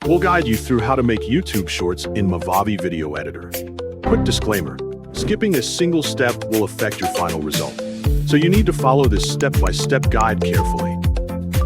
We'll guide you through how to make YouTube Shorts in Movavi Video Editor. Quick disclaimer, skipping a single step will affect your final result, so you need to follow this step-by-step guide carefully.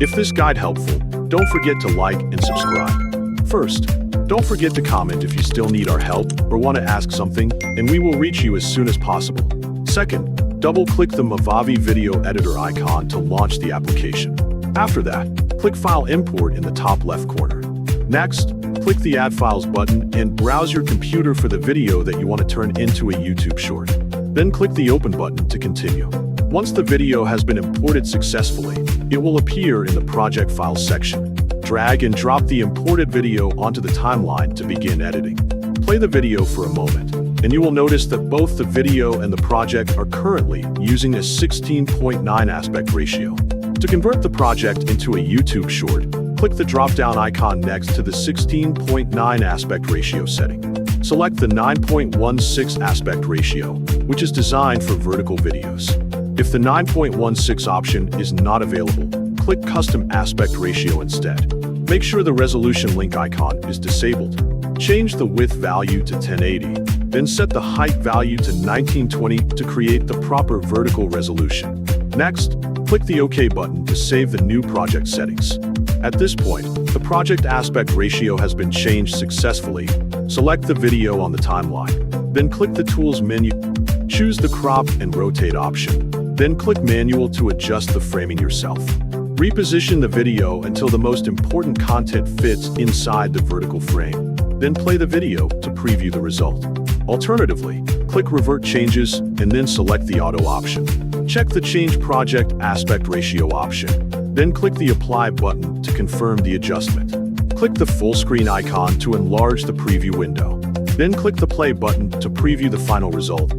If this guide helpful, don't forget to like and subscribe. First, don't forget to comment if you still need our help or want to ask something, and we will reach you as soon as possible. Second, double-click the Movavi Video Editor icon to launch the application. After that, click File Import in the top left corner. Next, click the Add Files button and browse your computer for the video that you want to turn into a YouTube short. Then click the Open button to continue. Once the video has been imported successfully, it will appear in the Project Files section. Drag and drop the imported video onto the timeline to begin editing. Play the video for a moment, and you will notice that both the video and the project are currently using a 16:9 aspect ratio. To convert the project into a YouTube short, click the drop-down icon next to the 16:9 aspect ratio setting. Select the 9.16 aspect ratio, which is designed for vertical videos. If the 9.16 option is not available, click Custom Aspect Ratio instead. Make sure the resolution link icon is disabled. Change the width value to 1080, then set the height value to 1920 to create the proper vertical resolution. Next, click the OK button to save the new project settings. At this point, the project aspect ratio has been changed successfully. Select the video on the timeline. Then click the Tools menu. Choose the Crop and Rotate option. Then click Manual to adjust the framing yourself. Reposition the video until the most important content fits inside the vertical frame. Then play the video to preview the result. Alternatively, click Revert Changes and then select the Auto option. Check the Change Project Aspect Ratio option. Then click the Apply button to confirm the adjustment. Click the full screen icon to enlarge the preview window. Then click the Play button to preview the final result.